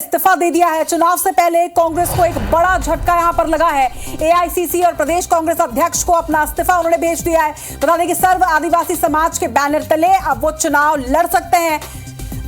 इस्तीफा दे दिया है। चुनाव से पहले कांग्रेस को एक बड़ा झटका यहां पर लगा है। एआईसीसी और प्रदेश कांग्रेस अध्यक्ष को अपना इस्तीफा उन्होंने भेज दिया है। बता दें कि सर्व आदिवासी समाज के बैनर तले अब वो चुनाव लड़ सकते हैं।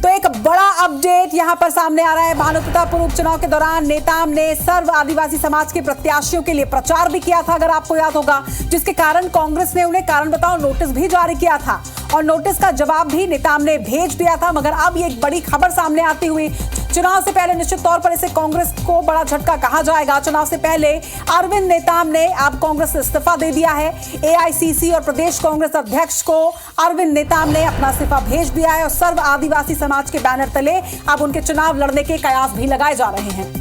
तो एक बड़ा अपडेट यहां पर सामने आ रहा है। भानुप्रतापपुर उपचुनाव के दौरान नेताम ने सर्व आदिवासी समाज के प्रत्याशियों के लिए प्रचार भी किया था, अगर आपको याद होगा, जिसके कारण कांग्रेस ने उन्हें कारण बताओ नोटिस भी जारी किया था और नोटिस का जवाब भी नेताम ने भेज दिया था। मगर अब ये एक बड़ी खबर सामने आती हुई, चुनाव से पहले निश्चित तौर पर इसे कांग्रेस को बड़ा झटका कहा जाएगा। चुनाव से पहले अरविंद नेताम ने अब कांग्रेस से इस्तीफा दे दिया है। एआईसीसी और प्रदेश कांग्रेस अध्यक्ष को अरविंद नेताम ने अपना इस्तीफा भेज दिया है और सर्व आदिवासी समाज के बैनर तले अब उनके चुनाव लड़ने के कयास भी लगाए जा रहे हैं।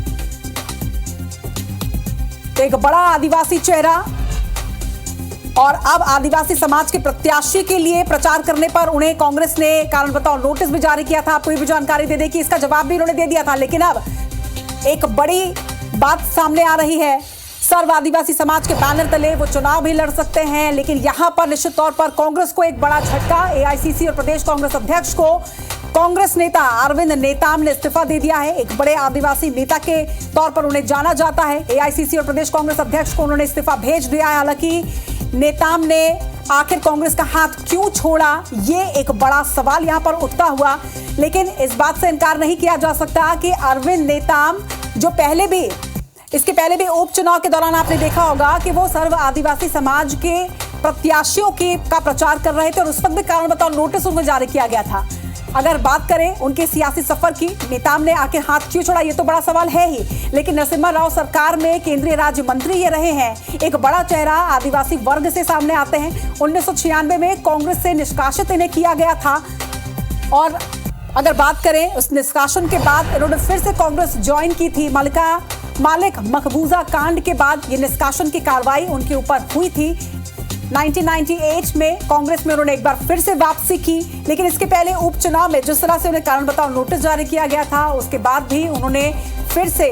तो एक बड़ा आदिवासी चेहरा और अब आदिवासी समाज के प्रत्याशी के लिए प्रचार करने पर उन्हें कांग्रेस ने कारण बताओ नोटिस भी जारी किया था। आपको ये भी जानकारी दे दें कि इसका जवाब भी उन्होंने दे दिया था। लेकिन अब एक बड़ी बात सामने आ रही है। सर्व आदिवासी समाज के बैनर तले वो चुनाव भी लड़ सकते हैं, लेकिन यहां पर निश्चित तौर पर कांग्रेस को एक बड़ा झटका। एआईसीसी और प्रदेश कांग्रेस अध्यक्ष को कांग्रेस नेता अरविंद नेताम ने इस्तीफा दे दिया है। एक बड़े आदिवासी नेता के तौर पर उन्हें जाना जाता है। एआईसीसी और प्रदेश कांग्रेस अध्यक्ष को उन्होंने इस्तीफा भेज दिया है। हालांकि नेताम ने आखिर कांग्रेस का हाथ क्यों छोड़ा, ये एक बड़ा सवाल यहां पर उठता हुआ, लेकिन इस बात से इनकार नहीं किया जा सकता कि अरविंद नेताम जो इसके पहले भी उपचुनाव के दौरान आपने देखा होगा कि वो सर्व आदिवासी समाज के प्रत्याशियों का प्रचार कर रहे थे और उस वक्त भी कारण बताओ नोटिस उनको जारी किया गया था। अगर बात करें उनके सियासी सफर की, नेताम ने आखिर हाथ क्यों छोड़ा, ये तो बड़ा सवाल है ही, लेकिन नरसिम्हा राव सरकार में केंद्रीय राज्य मंत्री ये रहे हैं। एक बड़ा चेहरा आदिवासी वर्ग से सामने आते हैं। 1996 में कांग्रेस से निष्कासित इन्हें किया गया था और अगर बात करें उस निष्कासन के बाद इन्होंने फिर से कांग्रेस ज्वाइन की थी। मालिक मकबूजा कांड के बाद ये निष्कासन की कार्रवाई उनके ऊपर हुई थी। 1998 में कांग्रेस में उन्होंने एक बार फिर से वापसी की, लेकिन इसके पहले उपचुनाव में जिस तरह से उन्हें कारण बताओ नोटिस जारी किया गया था, उसके बाद भी उन्होंने फिर से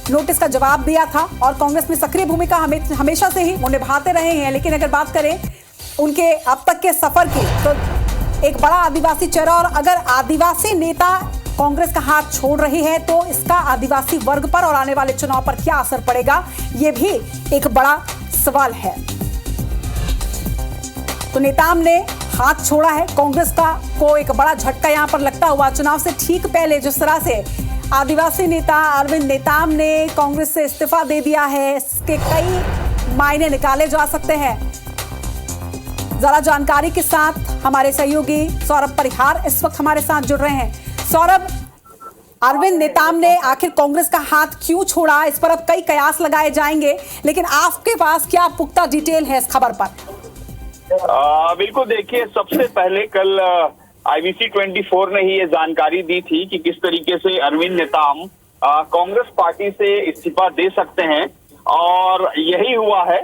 नोटिस का जवाब दिया था और कांग्रेस में सक्रिय भूमिका हमेशा से ही वो निभाते रहे हैं। लेकिन अगर बात करें उनके अब तक के सफर की, तो एक बड़ा आदिवासी चेहरा और अगर आदिवासी नेता कांग्रेस का हाथ छोड़ रही है तो इसका आदिवासी वर्ग पर और आने वाले चुनाव पर क्या असर पड़ेगा, यह भी एक बड़ा सवाल है। तो नेताम ने हाथ छोड़ा है कांग्रेस को एक बड़ा झटका यहां पर लगता हुआ। चुनाव से ठीक पहले जिस तरह से आदिवासी नेता अरविंद नेताम ने कांग्रेस से इस्तीफा दे दिया है, इसके कई मायने निकाले जा सकते हैं। जरा जानकारी के साथ हमारे सहयोगी सौरभ परिहार इस वक्त हमारे साथ जुड़ रहे हैं। सौरभ, अरविंद नेताम ने आखिर कांग्रेस का हाथ क्यों छोड़ा, इस पर अब कई कयास लगाए जाएंगे, लेकिन आपके पास क्या पुख्ता डिटेल है इस खबर पर? बिल्कुल, देखिए, सबसे पहले कल IBC 24 ने ही ये जानकारी दी थी कि किस तरीके से अरविंद नेताम कांग्रेस पार्टी से इस्तीफा दे सकते हैं और यही हुआ है।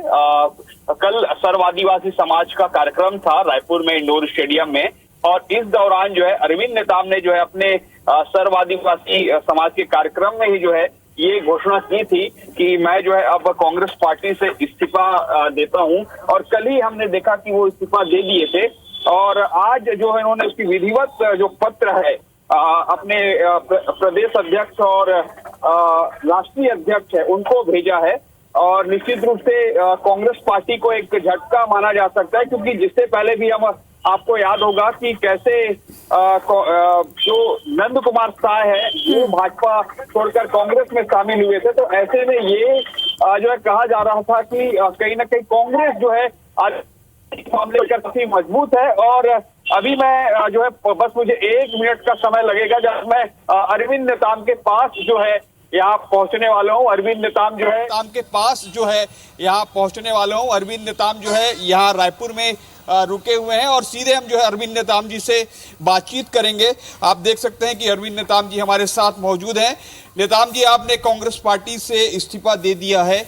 कल सर्व आदिवासी समाज का कार्यक्रम था रायपुर में इंडोर स्टेडियम में और इस दौरान जो है अरविंद नेताम ने जो है अपने सर्व आदिवासी समाज के कार्यक्रम में ही जो है ये घोषणा की थी कि मैं जो है अब कांग्रेस पार्टी से इस्तीफा देता हूं और कल ही हमने देखा कि वो इस्तीफा दे दिए थे और आज जो है उन्होंने उसकी विधिवत जो पत्र है अपने प्रदेश अध्यक्ष और राष्ट्रीय अध्यक्ष है उनको भेजा है और निश्चित रूप से कांग्रेस पार्टी को एक झटका माना जा सकता है, क्योंकि जिससे पहले भी हम आपको याद होगा कि कैसे जो नंद कुमार साह है वो भाजपा छोड़कर कांग्रेस में शामिल हुए थे। तो ऐसे में ये जो है कहा जा रहा था कि कहीं ना कहीं कांग्रेस जो है आज मामले पर काफी मजबूत है और अभी मैं जो है बस मुझे 1 मिनट का समय लगेगा जब मैं अरविंद नेताम के पास जो है यहाँ पहुंचने वाला हूँ। अरविंद नेताम जो है नेताम के पास जो है यहाँ पहुंचने वाला हूँ। अरविंद नेताम जो है यहाँ रायपुर में रुके हुए हैं और सीधे हम जो है अरविंद नेताम जी से बातचीत करेंगे। आप देख सकते हैं कि अरविंद नेताम जी हमारे साथ मौजूद हैं। नेताम जी, आपने कांग्रेस पार्टी से इस्तीफा दे दिया है,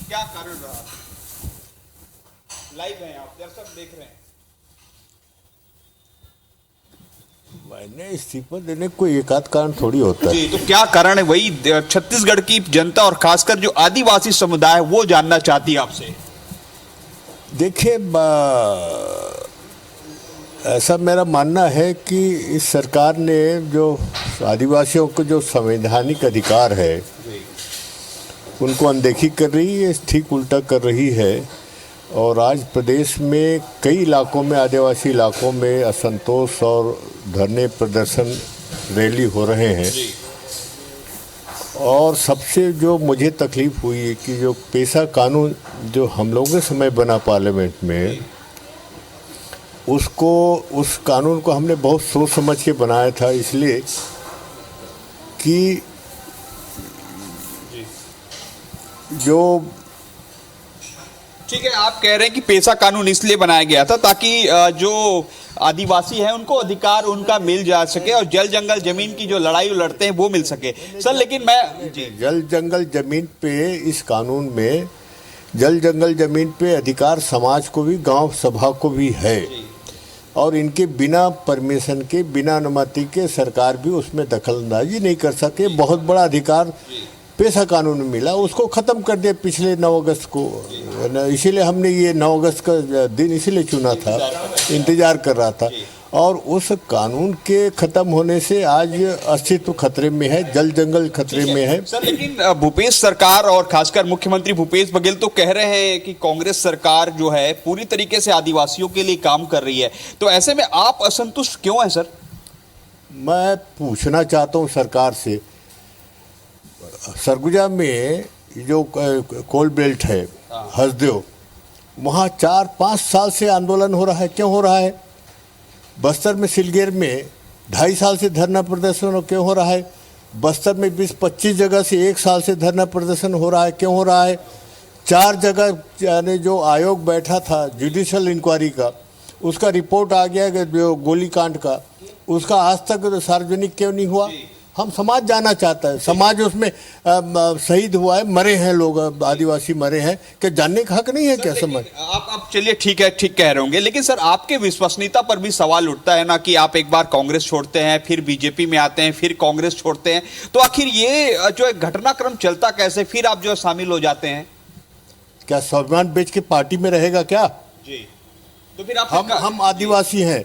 क्या कारण रहा? लाइव हैं आप, दर्शक देख रहे हैं। मैंने इस्तीफा देने को एक आध कारण थोड़ी होता है जी, तो क्या कारण है? वही छत्तीसगढ़ की जनता और खासकर जो आदिवासी समुदाय वो जानना चाहती है आपसे। देखिए, ऐसा मेरा मानना है कि इस सरकार ने जो आदिवासियों को जो संवैधानिक अधिकार है उनको अनदेखी कर रही है, ठीक उल्टा कर रही है। और आज प्रदेश में कई इलाकों में, आदिवासी इलाकों में असंतोष और धरने प्रदर्शन रैली हो रहे हैं। और सबसे जो मुझे तकलीफ हुई है कि जो पेशा कानून जो हम लोगों के समय बना पार्लियामेंट में, उस कानून को हमने बहुत सोच समझ के बनाया था, इसलिए कि जो ठीक है, आप कह रहे हैं कि पेशा कानून इसलिए बनाया गया था ताकि जो आदिवासी हैं उनको अधिकार उनका मिल जा सके और जल जंगल जमीन की जो लड़ाई लड़ते हैं वो मिल सके। सर लेकिन मैं जल जंगल जमीन पे, इस कानून में जल जंगल जमीन पे अधिकार समाज को भी, गांव सभा को भी है। और इनके बिना परमिशन के, बिना अनुमति के सरकार भी उसमें दखलंदाजी नहीं कर सके। बहुत बड़ा अधिकार पेशा कानून में मिला, उसको ख़त्म कर दिया पिछले 9 अगस्त को। इसीलिए हमने ये 9 अगस्त का दिन इसीलिए चुना था, इंतज़ार कर रहा था। और उस कानून के ख़त्म होने से आज अस्तित्व खतरे में है, जल जंगल खतरे में है। सर लेकिन भूपेश सरकार और खासकर मुख्यमंत्री भूपेश बघेल तो कह रहे हैं कि कांग्रेस सरकार जो है पूरी तरीके से आदिवासियों के लिए काम कर रही है, तो ऐसे में आप असंतुष्ट क्यों हैं सर? मैं पूछना चाहता हूँ सरकार से, सरगुजा में जो कोल बेल्ट है हसदेव, वहाँ 4-5 साल से आंदोलन हो रहा है, क्यों हो रहा है? बस्तर में सिलगेर में 2.5 साल से धरना प्रदर्शन क्यों हो रहा है? बस्तर में 20-25 जगह से 1 साल से धरना प्रदर्शन हो रहा है, क्यों हो रहा है? 4 जगह यानी जो आयोग बैठा था जुडिशल इंक्वायरी का, उसका रिपोर्ट आ गया कि जो गोलीकांड का, उसका आज तक सार्वजनिक क्यों नहीं हुआ? हम समाज जानना चाहता है, समाज उसमें शहीद हुआ है, मरे हैं लोग, आदिवासी मरे हैं, क्या जानने का हक नहीं है क्या समाज? आप चलिए ठीक है, ठीक कह रहे होंगे, लेकिन सर आपके विश्वसनीयता पर भी सवाल उठता है ना कि आप एक बार कांग्रेस छोड़ते हैं, फिर बीजेपी में आते हैं, फिर कांग्रेस छोड़ते हैं, तो आखिर ये जो है घटनाक्रम चलता कैसे, फिर आप जो है शामिल हो जाते हैं? क्या स्वाभिमान बेच के पार्टी में रहेगा क्या? जी, तो फिर आप हम आदिवासी हैं,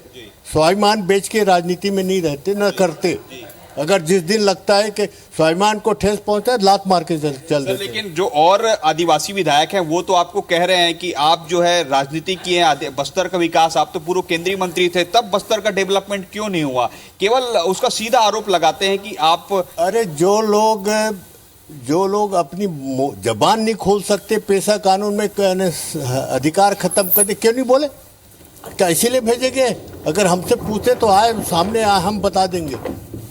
स्वाभिमान बेच के राजनीति में नहीं रहते, न करते। अगर जिस दिन लगता है कि स्वाभिमान को ठेस पहुंचा है, लात मार के चल देते। लेकिन जो और आदिवासी विधायक हैं वो तो आपको कह रहे हैं कि आप जो है राजनीति किए हैं, बस्तर का विकास, आप तो पूर्व केंद्रीय मंत्री थे, तब बस्तर का डेवलपमेंट क्यों नहीं हुआ? केवल उसका सीधा आरोप लगाते हैं कि आप, अरे जो लोग अपनी जबान नहीं खोल सकते, पेशा कानून में अधिकार खत्म कर दे, क्यों नहीं बोले? क्या इसीलिए भेजे गए? अगर हमसे पूछे तो आए सामने, हम बता देंगे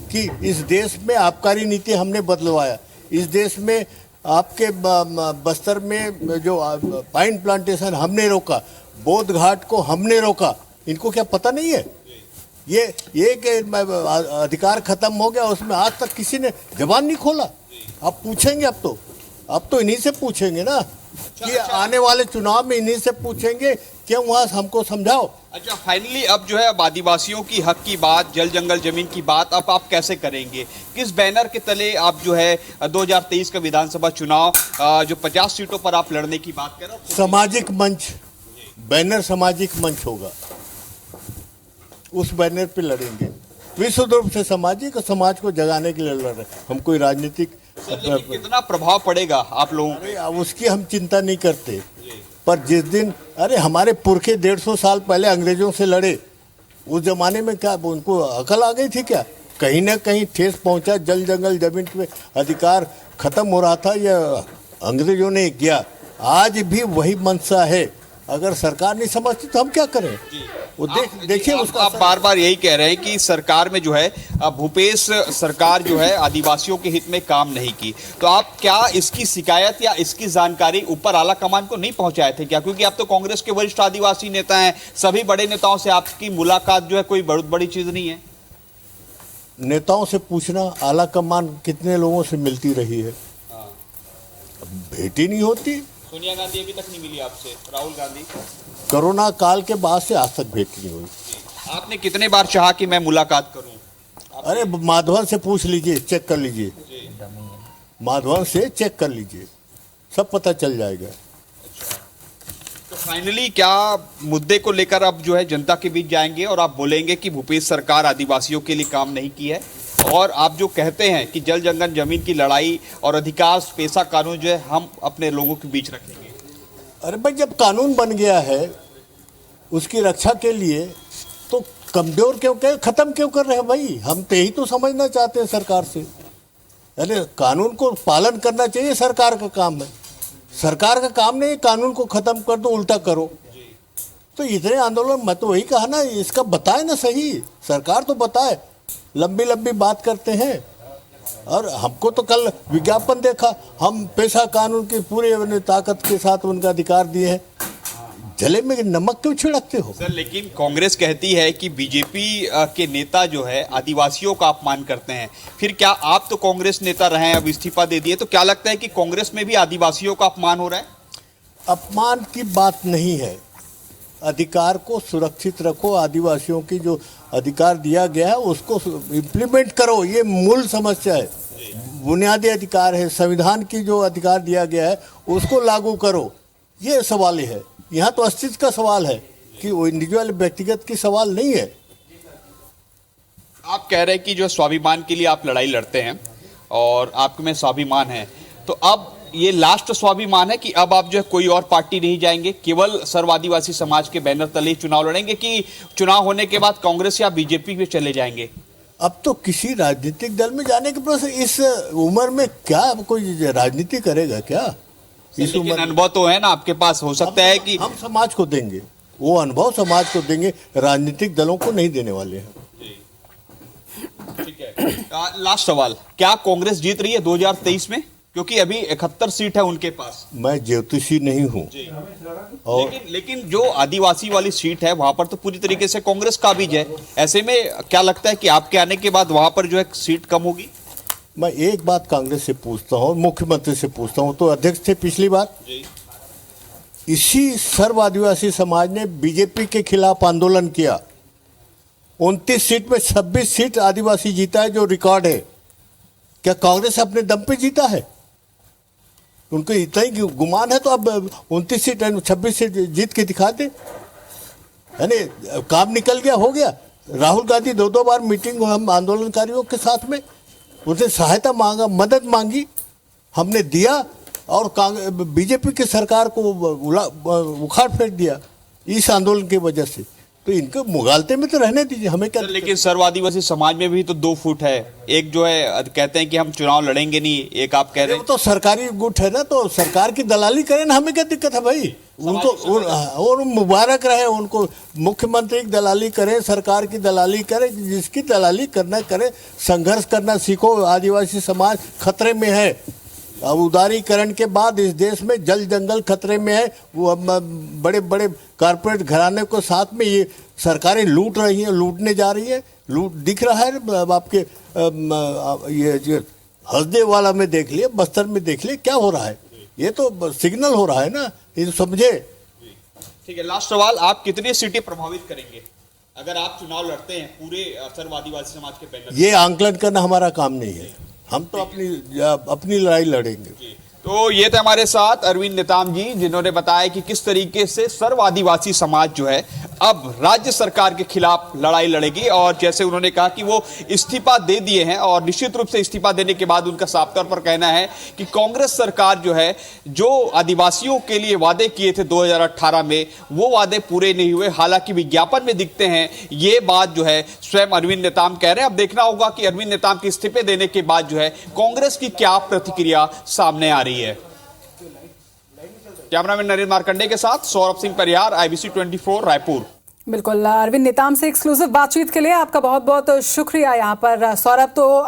कि इस देश में आबकारी नीति हमने बदलवाया, इस देश में आपके बस्तर में जो पाइन प्लांटेशन हमने रोका, बोध घाट को हमने रोका। इनको क्या पता नहीं है? ये कि अधिकार खत्म हो गया, उसमें आज तक किसी ने जबान नहीं खोला। आप पूछेंगे, अब तो इन्हीं से पूछेंगे ना कि आने वाले चुनाव में इन्हीं से पूछेंगे, क्यों वहाँ हमको समझाओ। अच्छा, फाइनली अब जो है अब आदिवासियों की हक की बात, जल जंगल जमीन की बात अब आप कैसे करेंगे? किस बैनर के तले आप जो है 2023 का विधानसभा चुनाव जो 50 सीटों पर आप लड़ने की बात कर रहे हो? सामाजिक मंच, बैनर सामाजिक मंच होगा, उस बैनर पे लड़ेंगे। विश्व रूप से सामाजिक और समाज को जगाने के लिए लड़ रहे। हम कोई राजनीतिक कितना प्रभाव पड़ेगा आप लोगों पे, उसकी हम चिंता नहीं करते। पर जिस दिन, अरे हमारे पुरखे 150 साल पहले अंग्रेजों से लड़े, उस जमाने में क्या उनको अकल आ गई थी क्या? कहीं ना कहीं ठेस पहुंचा, जल जंगल जमीन पे अधिकार खत्म हो रहा था, यह अंग्रेजों ने किया। आज भी वही मंशा है। अगर सरकार नहीं समझती तो हम क्या करें? वो देखिए उसका आप बार बार यही कह रहे हैं कि सरकार में जो है भूपेश सरकार जो है आदिवासियों के हित में काम नहीं की, तो आप क्या इसकी शिकायत या इसकी जानकारी ऊपर आला कमान को नहीं पहुंचाए थे क्या? क्योंकि आप तो कांग्रेस के वरिष्ठ आदिवासी नेता हैं, सभी बड़े नेताओं से आपकी मुलाकात जो है कोई बहुत बड़ी चीज नहीं है। नेताओं से पूछना, आला कमान कितने लोगों से मिलती रही है? भेंट ही नहीं होती। सोनिया गांधी अभी तक नहीं मिली आपसे, राहुल गांधी? कोरोना काल के बाद से आज तक भेंट नहीं हुई। आपने कितने बार चाहा कि मैं मुलाकात करूं? अरे माधवन से पूछ लीजिए, चेक कर लीजिए, माधवन से चेक कर लीजिए, सब पता चल जाएगा। तो फाइनली क्या मुद्दे को लेकर अब जो है जनता के बीच जाएंगे और आप बोलेंगे कि भूपेश सरकार आदिवासियों के लिए काम नहीं की है, और आप जो कहते हैं कि जल जंगल जमीन की लड़ाई और अधिकार पेशा कानून जो है हम अपने लोगों के बीच रखेंगे? अरे भाई, जब कानून बन गया है उसकी रक्षा के लिए तो कमजोर क्यों खत्म क्यों कर रहे हैं भाई? हम तो यही तो समझना चाहते हैं सरकार से। अरे कानून को पालन करना चाहिए, सरकार का काम है। सरकार का काम नहीं कानून को खत्म कर दो, उल्टा करो। तो इतने आंदोलन, मैं तो वही कहा ना, इसका बताए ना सही, सरकार तो बताए। लंबी लंबी बात करते हैं, और हमको तो कल विज्ञापन देखा, हम पेशा कानून की पूरी ताकत के साथ उनका अधिकार दिए हैं। जले में नमक क्यों छिड़कते हो? सर, लेकिन कांग्रेस कहती है कि बीजेपी के नेता जो है आदिवासियों का अपमान करते हैं। फिर क्या आप तो कांग्रेस नेता रहे हैं, अब इस्तीफा दे दिए, तो क्या लगता है कि कांग्रेस में भी आदिवासियों का अपमान हो रहा है? अपमान की बात नहीं है, अधिकार को सुरक्षित रखो। आदिवासियों की जो अधिकार दिया गया है उसको इम्प्लीमेंट करो, ये मूल समस्या है। बुनियादी अधिकार है, संविधान की जो अधिकार दिया गया है उसको लागू करो, ये सवाल है। यहाँ तो अस्तित्व का सवाल है कि वो इंडिविजुअल व्यक्तिगत की सवाल नहीं है। आप कह रहे हैं कि जो स्वाभिमान के लिए आप लड़ाई लड़ते हैं और आप में स्वाभिमान है, तो अब ये लास्ट स्वाभिमान है कि अब आप जो है कोई और पार्टी नहीं जाएंगे, केवल सर्व आदिवासी समाज के बैनर तले ही चुनाव लड़ेंगे, कि चुनाव होने के बाद कांग्रेस या बीजेपी में चले जाएंगे? अब तो किसी राजनीतिक दल में जाने के प्रश्न, इस उम्र में क्या कोई राजनीति करेगा क्या? इस उम्र अनुभव तो है ना आपके पास, हो सकता है कि हम समाज को देंगे, वो अनुभव समाज को देंगे, राजनीतिक दलों को नहीं देने वाले हैं। ठीक है, लास्ट सवाल, क्या कांग्रेस जीत रही है 2023 में? क्योंकि अभी 71 सीट है उनके पास। मैं ज्योतिषी नहीं हूँ, और लेकिन जो आदिवासी वाली सीट है वहां पर तो पूरी तरीके से कांग्रेस काबिज है। ऐसे में क्या लगता है कि आपके आने के बाद वहां पर जो है सीट कम होगी? मैं एक बात कांग्रेस से पूछता हूँ, मुख्यमंत्री से पूछता हूँ, तो अध्यक्ष थे पिछली बार, इसी सर्व आदिवासी समाज ने बीजेपी के खिलाफ आंदोलन किया, 29 सीट में 26 सीट आदिवासी जीता है, जो रिकॉर्ड है। क्या कांग्रेस अपने दम पे जीता है? उनको इतना ही गुमान है तो अब 29 सीट 26 सीट जीत के दिखा दे, यानी काम निकल गया, हो गया। राहुल गांधी 2 बार मीटिंग हम आंदोलनकारियों के साथ में, उनसे सहायता मांगा, मदद मांगी, हमने दिया, और बीजेपी की सरकार को उखाड़ फेंक दिया इस आंदोलन की वजह से। तो इनको मुगालते में तो रहने दीजिए, हमें क्या। लेकिन सर्व आदिवासी समाज में भी तो 2 फुट है, एक जो है कहते हैं कि हम चुनाव लड़ेंगे नहीं, एक आप कह रहे हैं तो सरकारी गुट है ना, तो सरकार की दलाली करें ना, हमें क्या दिक्कत है भाई? उनको और मुबारक रहे, उनको मुख्यमंत्री की दलाली करें, सरकार की दलाली करें, जिसकी दलाली करना करे। संघर्ष करना सीखो, आदिवासी समाज खतरे में है। अब उदारीकरण के बाद इस देश में जल जंगल खतरे में है। वो बड़े बड़े कारपोरेट घराने को साथ में ये सरकारें लूट रही हैं, लूटने जा रही है। लूट दिख रहा है आपके ये हसदे वाला में देख लिए, बस्तर में देख लिए, क्या हो रहा है? ये तो सिग्नल हो रहा है ना, ये समझे। ठीक है, लास्ट सवाल, आप कितनी सीटें प्रभावित करेंगे अगर आप चुनाव लड़ते हैं पूरे सर्व आदिवासी समाज के बैनर? ये आंकलन करना हमारा काम नहीं है, हम तो अपनी लड़ाई लड़ेंगे। तो ये थे हमारे साथ अरविंद नेताम जी, जिन्होंने बताया कि किस तरीके से सर्व आदिवासी समाज जो है अब राज्य सरकार के खिलाफ लड़ाई लड़ेगी, और जैसे उन्होंने कहा कि वो इस्तीफा दे दिए हैं, और निश्चित रूप से इस्तीफा देने के बाद उनका साफ तौर पर कहना है कि कांग्रेस सरकार जो है, जो आदिवासियों के लिए वादे किए थे 2018 में, वो वादे पूरे नहीं हुए। हालांकि विज्ञापन में दिखते हैं, ये बात जो है स्वयं अरविंद नेताम कह रहे हैं। अब देखना होगा कि अरविंद नेताम के इस्तीफे देने के बाद जो है कांग्रेस की क्या प्रतिक्रिया सामने आ रही है। कैमरामैन नरेंद्र मार्कंडे के साथ सौरभ सिंह परिहार, IBC 24 रायपुर। बिल्कुल, अरविंद नेताम से एक्सक्लूसिव बातचीत के लिए आपका बहुत बहुत शुक्रिया यहाँ पर सौरभ। तो